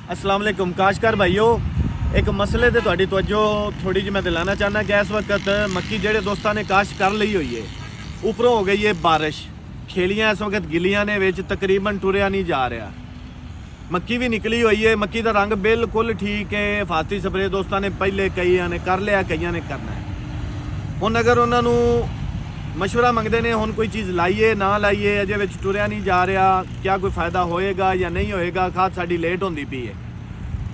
अस्सलाम वालेकुम काशकार भाईओ, एक मसले ते तुहाडी तवज्जो थोड़ी जी मैं दिलाना चाहना कि इस वक्त मक्की जेड़े दोस्तों ने काश्त कर ली हुई है, उपरों हो गई है बारिश, खेलियां इस वक्त गिलियां ने विच तकरीबन टुरिया नहीं जा रहा। मक्की भी निकली हुई है, मक्की का रंग बिल्कुल ठीक है। हिफाजती स्प्रे दोस्तों ने पहले कई ने कर लिया, कई ने करना है। हुण अगर उन्होंने मशवरा मंगते हैं हुण कोई चीज़ लाइए ना लाइए, अजे विच टुरिया नहीं जा रहा, क्या कोई फ़ायदा होएगा या नहीं होएगा, खाद साडी लेट होंदी पई है।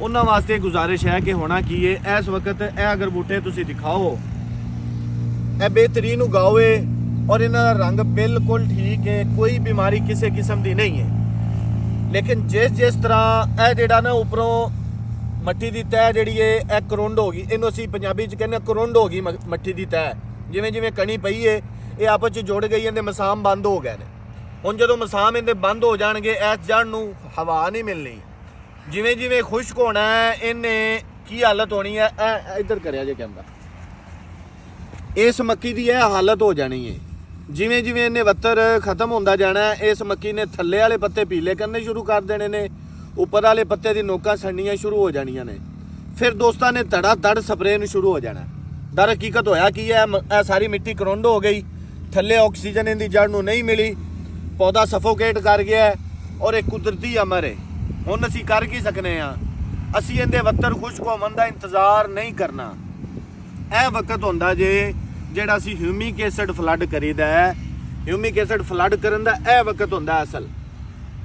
उन्होंने वास्ते गुजारिश है कि होना की है इस वक्त ए अगर बूटे तुसी दिखाओ ए बेहतरीन उगाओ और इन्हां दा रंग बिल्कुल ठीक है, कोई बीमारी किसी किस्म की नहीं है। लेकिन जिस तरह ए जिहड़ा ना उपरों मट्टी की तह जिहड़ी है ए करुंड हो गई, इन्हूं असीं पंजाबी च कहने करुंड हो गई मट्टी की तह, जिवें जिवें कणी पई है ये आपस च जुड़ गई, इहदे मसाम बंद हो गए ने। हुण जदों मसाम इहदे बंद हो जाणगे इस जड़ नूं हवा नहीं मिलनी, जिवें जिवें खुश्क होना है इन्हें की हालत होनी है। इधर करिया जे कैमरा, इस मक्की की यह हालत हो जानी है। जिवें जिवें इन्हें वत्तर खत्म होंदा जाना है, इस मक्की ने थल्ले वाले पत्ते पीले करने शुरू कर देने ने, उपर वाले पत्ते की नोकां सड़नियां शुरू हो जानियां ने। फिर दोस्तों ने धड़ा धड़ स्प्रे शुरू हो जाना। दर हकीकत होया की है सारी मिट्टी करुंड हो गई, थल्ले ऑक्सीजन इनकी जड़ नूं नहीं मिली, पौधा सफोकेट कर गया है और एक कुदरती अमर है। हुण असीं कर की सकने हाँ, असीं इहदे वत्तर खुश्क होवन दा इंतज़ार नहीं करना। यह वक्त होंदा जे जिहड़ा असीं ह्यूमिक एसिड फ्लड करीदा है, ह्यूमिक एसिड फ्लड करन दा यह वक्त होंदा असल।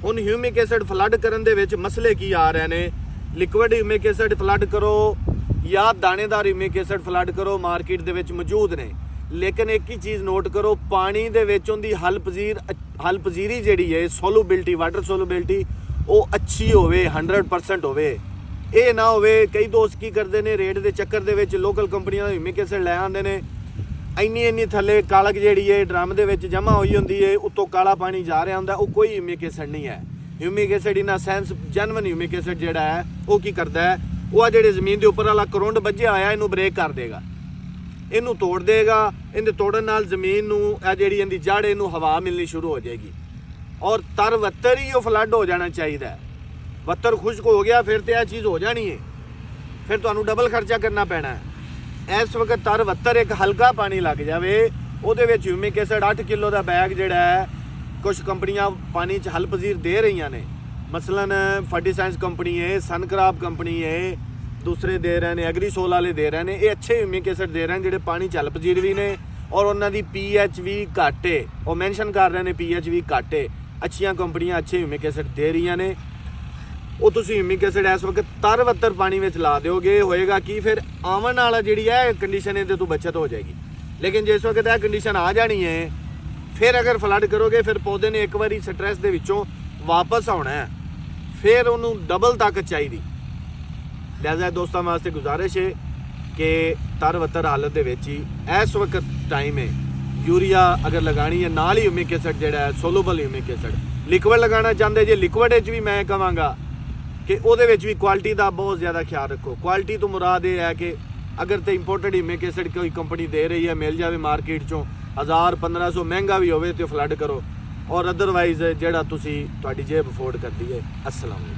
हुण ह्यूमिक एसिड फ्लड करन दे विच मसले की आ रहे ने, लिक्विड ह्यूमिक एसिड फ्लड करो या दानेदार ह्यूमिक एसिड फ्लड करो, मार्केट दे विच मौजूद ने। लेकिन एक ही चीज़ नोट करो, पानी दे विच उहदी हल पजीरी जिहड़ी है सोलूबिलिटी, वाटर सोलूबिलिटी वो अच्छी होवे, 100% होवे। ये ना होवे कई दोस्त की करते हैं रेट के चक्कर दे विच लोकल कंपनियां ह्यूमिक एसिड लै आंदे ने, इन्नी थल्ले कालक जिहड़ी है ड्रम दे विच जमा होई हुंदी है, उत्तों काला पानी जा रहा हुंदा, वो कोई ह्यूमिक एसिड नहीं है। Humic acid in sense genuine humic acid जिहड़ा है वो की करता है, वो आ जिहड़े जमीन के उपर वाला करुंड बज्जिया होया इनू ब्रेक कर देगा, इनू तोड़ देगा। इनके तोड़न नाल जमीन नूं आ जिहड़ी इहदी जड़ इनू हवा मिलनी शुरू हो जाएगी और तर वत्तर ही वो फ्लड हो जाना चाहिए। वत्तर खुश्क हो गया फिर तो यह चीज़ हो जानी है, फिर तुहानू डबल खर्चा करना पैना है। इस वक्त तर वत्तर एक हल्का पानी लग जाए, उहदे विच ह्यूमिक एसिड 8 किलो का बैग जिहड़ा है कुछ कंपनियां पानी च हल पजीर दे रही ने, मसलन फर्टिसाइंस कंपनी है, सनक्राफ्ट कंपनी है, दूसरे दे रहे हैं, एग्रीसोल वाले दे रहे हैं। ये अच्छे ह्यूमिक एसिड दे रहे हैं जिहड़े पानी च हल पजीर भी ने और उन्होंने pH भी घट है, वो मैंशन कर रहे हैं pH भी घट है। अच्छियां कंपनियां अच्छे ह्यूमिक एसिड दे रही ने, वो तुसीं ह्यूमिक एसिड इस वक्त तर वत्तर पानी में ला दोगे, होएगा कि फिर आवन वाला जिहड़ी है कंडीशन इहदे तो बचत हो जाएगी। लेकिन जिस वक्त यह कंडीशन आ जानी है, फिर अगर फ्लड करोगे फिर पौधे ने एक बारी स्ट्रैस दे विचों वापस आना है, फिर उन्होंने डबल ताकत चाहिए। लिहाजा दोस्तों वास्ते गुजारिश है कि तर वत्तर हालत दे विच ही इस वक्त टाइम है यूरिया अगर लगानी है, नाल ही ह्यूमिक एसिड जिहड़ा है सोलूबल ह्यूमिक एसिड। लिक्विड लगाना चाहते जे लिक्विड भी मैं कहांगा कि उहदे विच भी क्वालिटी का बहुत ज़्यादा ख्याल रखो। क्वालिटी तो मुराद ये है कि अगर तो इंपोर्टेड ह्यूमिक एसिड कोई कंपनी दे रही है, मिल जाए मार्केट चों 1000-1500 महंगा भी होवे तो फ्लड करो, और अदरवाइज जिहड़ा तुसीं तुहाडी जेब अफोर्ड करदी है। अस्सलाम वालेकुम।